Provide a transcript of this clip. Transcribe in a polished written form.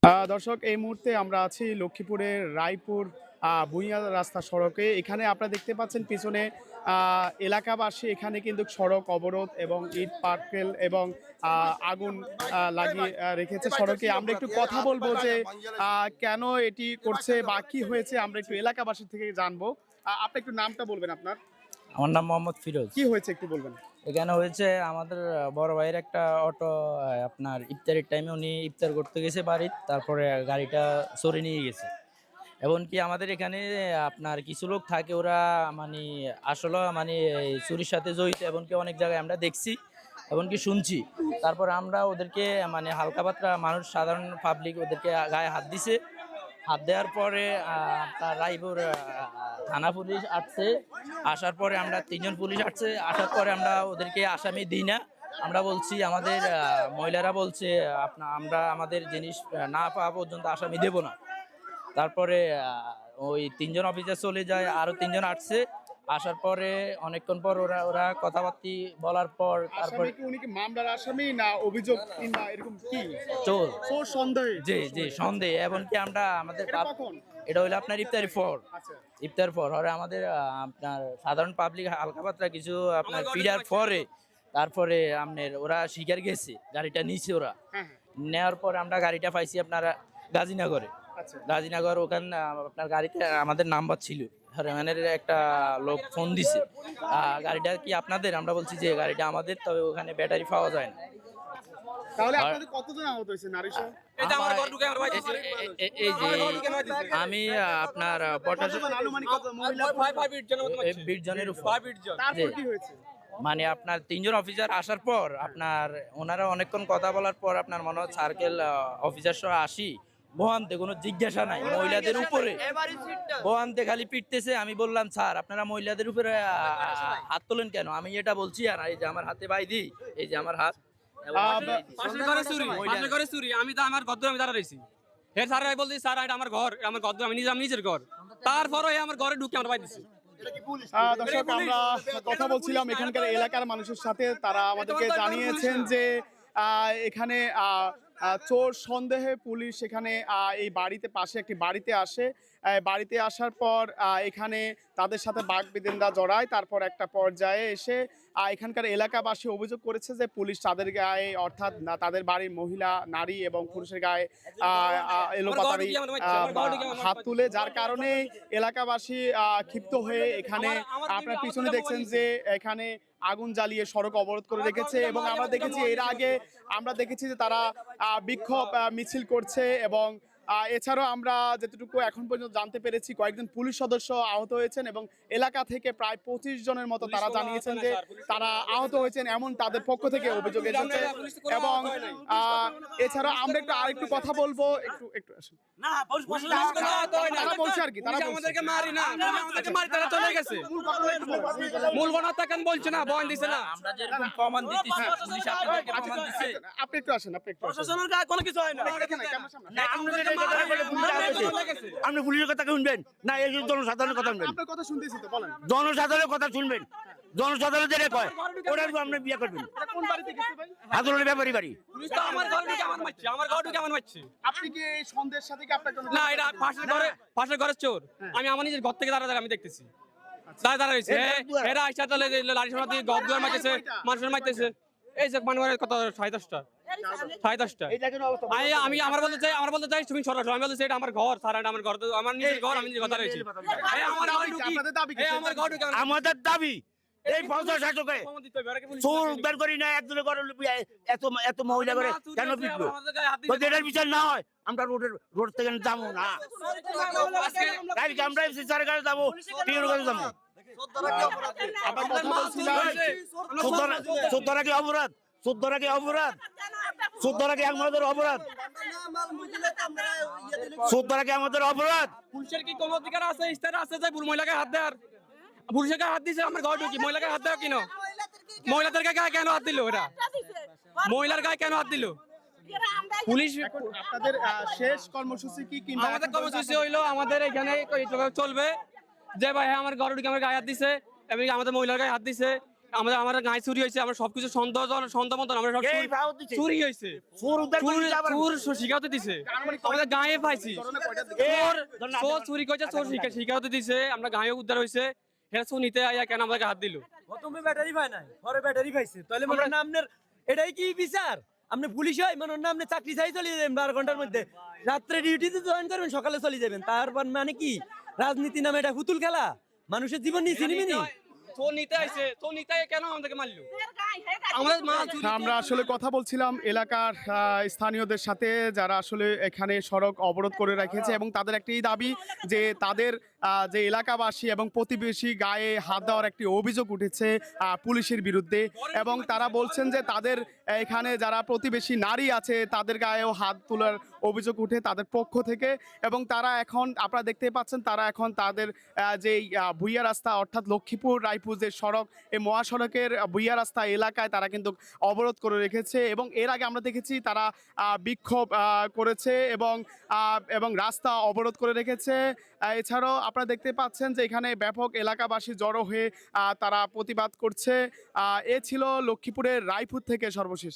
দর্শক, এই মুহূর্তে আমরা আছি লক্ষ্মীপুরের রায়পুর ভূঁইয়া রাস্তা সড়কে। এখানে আপনারা দেখতে পাচ্ছেন পিছনে এলাকাবাসী এখানে কিন্তু সড়ক অবরোধ এবং ইট পাটকেল এবং আগুন লাগিয়ে রেখেছে সড়কে। আমরা একটু কথা বলবো যে কেন এটি করছে বা কি হয়েছে, আমরা একটু এলাকাবাসী থেকে জানবো। আপনি একটু নামটা বলবেন আপনার? আমার নাম মোহাম্মদ ফিরোজ। কি হয়েছে একটু বলবেন? এখানে হয়েছে আমাদের বড় ভাইয়ের একটা অটো, আপনার ইফতারের টাইমে উনি ইফতার করতে গেছে বাড়ির, তারপরে গাড়িটা চুরি নিয়ে গেছে। এমনকি আমাদের এখানে আপনার কিছু লোক থাকে, ওরা মানে আসলে মানে এই চুরির সাথে জড়িত, এমনকি অনেক জায়গায় আমরা দেখছি, এমনকি শুনছি। তারপর আমরা ওদেরকে মানে হালকা পাতলা মানুষ, সাধারণ পাবলিক ওদেরকে গায়ে হাত দিছে। হাত দেওয়ার পরে আপনার রায়পুর থানা পুলিশ আসছে। আসার পরে আমরা তিনজন পুলিশ আসছে। আসার পরে আমরা ওদেরকে আসামি দিই না। আমরা বলছি, আমাদের মহিলারা বলছে আমরা আমাদের জিনিস না পাওয়া পর্যন্ত আসামি দেব না। তারপরে ওই তিনজন অফিসার চলে যায়, আরো তিনজন আসছে। আসার পরে অনেকক্ষণ পর ওরা ওরা কথাবার্তি বলার পর তারপরে উনি কি মামলার আসামি না অভিযোগ কিংবা এরকম কি? চোর। চোর সন্দেহ? জি জি, সন্দেহ। এমনকি আমরা আমাদের কখন? এটা হইলো আপনার ইফতারের পর। আচ্ছা। ইফতার পর হরে আমাদের আপনার সাধারণ পাবলিক হালকা পাতলা কিছু আপনার ফিরার পরে তারপরে আপনার ওরা শিকার গেছে, গাড়িটা নিছে ওরা। হ্যাঁ, হ্যাঁ। নেওয়ার পর আমরা গাড়িটা পাইছি আপনার গাজীনগরে। আচ্ছা। গাজীনগর ওখানে আপনার গাড়িতে আমাদের নাম্বার ছিল। রেমানের একটা লোক ফোন দিছে, গাড়িটা কি আপনাদের? আমরা বলছি যে গাড়িটা আমাদের, তবে ওখানে ব্যাটারি পাওয়া যায় না। তাহলে আপনাদের কতজন আহত হয়েছে নারী সহ? এই যে আমি আপনার আনুমানিক কত মহিলা? 20 জনের উপর। তারপর কি হয়েছে? মানে আপনার তিনজন অফিসার আসার পর আপনার ওনারা অনেকক্ষণ কথা বলার পর আপনার মনে হয় সার্কেল অফিসার সহ আসি, ভোয়ান্তে কোনো জিজ্ঞাসা নাই মহিলাদের উপরে, ভোয়ান্তে খালি পিটতেছে। আমি বললাম, স্যার আপনারা মহিলাদের উপরে হাত তোলেন কেন? আমি এটা বলছি, আর এই যে আমার হাতে বাইদি, এই যে আমার হাত পাশের ঘরে চুরি, আমি তো আমার গদ্দর আমি দাঁড়া রয়েছি। হে স্যার বলছি, স্যার এটা আমার ঘর, আমার গদ্দর, আমি নিজের ঘর। তারপরও আমার ঘরে ঢুকে আমার বাইর দিচ্ছে। দর্শক, আমরা কথা বলছিলাম এখানকার এলাকার মানুষের সাথে। তারা আমাদেরকে জানিয়েছেন যে এখানে চোর সন্দেহে পুলিশ এখানে এই বাড়িতে পাশে একটি বাড়িতে আসে। বাড়িতে আসার পর এখানে তাদের সাথে বাকবিতণ্ডা জড়ায়। তারপর একটা পর্যায়ে এসে এখানকার এলাকাবাসী অভিযোগ করেছে যে পুলিশ তাদের গায়ে, অর্থাৎ তাদের বাড়ির মহিলা, নারী এবং পুরুষের গায়ে এলোপাতাড়ি হাত তুলে, যার কারণে এলাকাবাসী ক্ষিপ্ত হয়ে এখানে আপনার পিছনে দেখছেন যে এখানে আগুন জ্বালিয়ে সড়ক অবরোধ করে রেখেছে। এবং আমরা দেখেছি এর আগে যে তারা বিক্ষোভ মিছিল করছে। এবং এছাড়াও আমরা যেটুকু এখন পর্যন্ত জানতে পেরেছি, কয়েকজন পুলিশ সদস্য আহত হয়েছেন এবং এলাকা থেকে প্রায় 25 জনের মতো তারা জানিয়েছেন যে তারা আহত হয়েছেন, এমন তাদের পক্ষ থেকে অভিযোগ এসেছে। এবং এছাড়াও আমরা আরেকটু কথা বলবো, একটু আসুন। তারা বলছে আর কি, তারা আমাদেরকে মারি না, আমাদেরকে মারি, তারা চলে গেছে। মূল ঘটনা কেন বলছে না, বয়ান দিছে না। আমরা যেরকম প্রমাণ দিতেছি, পুলিশ আপনাদেরকে প্রমাণ দিছে। আপনি একটু আসেন, প্রশাসনের গায়ে কোনো কিছু হয় না। আপনি পুলিশের কথা শুনবেন না, এই জনসাধারণের কথা শুনবেন? আপনার কথা শুনতেছি তো, বলেন। জনসাধারণের কথা শুনবেন, জনসাধারণ যেটা কয় ওটা আপনি বিয়ে করবেন। কোন বাড়িতে গেছে ভাই? হাজরের ব্যাপারী বাড়ি। পুলিশ তো আমার ঘরে ঢুকে আমার মারছে, আমার ঘরে ঢুকে আমার মারছে। আপনি কি এই সন্দেহের সাথে কি আপনার কোনো? না, এটা পাশের ঘরের চোর। আমি আমার নিজের ঘর থেকে দাঁড়া আমি দেখতেছি। দাঁড়া রয়েছে এরা আইসা চলে লাড়ি সোনা দিয়ে গদ দুয়ার মারতেছে, মানুষের মারতেছে। এই যে মানবারের কত 10:30টা। আমি আমার বলতে চাই তুমি সরাসরি। আমি বলতে এটা আমার ঘর, স্যার এটা আমার ঘর, আমার নিজের ঘর, আমি নিজের কথা রয়েছি। আমাদের দাবি এই পঞ্চাশ শাসকে চোর উদ্ধার করি না, একজনের ঘরে এত মহিলা করে কেন পিটলো? যদি এটার বিচার না হয় আমরা রোড থেকে যাবো না। কালকে আমরা স্যারের কাছে যাবো, টিউর কাছে যাবো। চোদ্দরা কি অপরাধ? চোদ্দরা কি অপরাধ? চোদ্দরা কি আমাদের অপরাধ? চোদ্দরা কি আমাদের অপরাধ? পুলিশের কি কোনো অধিকার আছে, ইস্তারা আছে যে মহিলাকে হাত দেওয়ার? পুলিশের গায়ে হাত দিছে, আমার ঘর ঢুকি, মহিলাকে হাত দেওয়া কিনো? মহিলাদের গায়ে কেন হাত দিল? ওরা মহিলার গায়ে কেন হাত দিল? পুলিশ আপনাদের শেষ কর্মসূচি কি? আমাদের কর্মসূচি হইলো আমাদের এখানে চলবে যে ভাই আমার ঘরে ঢুকে আমার গায়ে হাত দিছে এবং আমাদের মহিলার গায়ে হাত দিছে, আমার গায়ে চুরি হয়েছে, আমরা সবকিছু সন্দেহ মতন আমরা সব এই ভাও দিছে। চুরি হয়েছে, চোর উদ্ধার করে দিছে আবার। চোর শিখাতে দিছে, আমাদের গায়ে পাইছি চোর চুরি করেছে, চোর শিখাতে দিছে, আমরা গায়ে উদ্ধার হয়েছে, হেরা চোর নিতে আইয়া কেন আমাদেরকে হাত দিল? প্রথমে ব্যাটারি পায় নাই, পরে ব্যাটারি পাইছে, তাহলে মনে হয় না আপনার এটাই কি বিচার? আপনি পুলিশ হয় মনে হয় না আপনি চাকরি চাই চলে যাবেন 12 ঘন্টার মধ্যে, রাত্রে ডিউটিতে জয়েন করবেন, সকালে চলে যাবেন, তারপর মানে কি রাজনীতি নামে এটা পুতুল খেলা? মানুষের জীবন নিয়ে চিনিবি নি? চোর নিতে আইছে, চোর নিতে আইয়া কেন আমাদেরকে মারলো? আমাদের মাল চুরি আমরা আসলে কথা বলছিলাম এলাকার স্থানীয়দের সাথে, যারা আসলে এখানে সড়ক অবরোধ করে রেখেছে এবং তাদের একটি দাবি যে তাদের যে এলাকাবাসী এবং প্রতিবেশী গায়ে হাত দেওয়ার একটি অভিযোগ উঠেছে পুলিশের বিরুদ্ধে, এবং তারা বলছেন যে তাদের এখানে যারা প্রতিবেশী নারী আছে তাদের গায়েও হাত তোলার অভিযোগ উঠে তাদের পক্ষ থেকে, এবং তারা এখন আপনারা দেখতে পাচ্ছেন তারা এখন তাদের যেই ভুইয়া রাস্তা অর্থাৎ লক্ষ্মীপুর রায়পুর যে সড়ক, এই মহাসড়কের ভুইয়া রাস্তা এলাকায় তারা কিন্তু অবরোধ করে রেখেছে, এবং এর আগে আমরা দেখেছি তারা বিক্ষোভ করেছে এবং রাস্তা অবরোধ করে রেখেছে। এছাড়াও আপনারা দেখতে পাচ্ছেন যে এখানে ব্যাপক এলাকাবাসী জড়ো হয়ে তারা প্রতিবাদ করছে। এ ছিল লক্ষ্মীপুরের রায়পুর থেকে সর্বশেষ।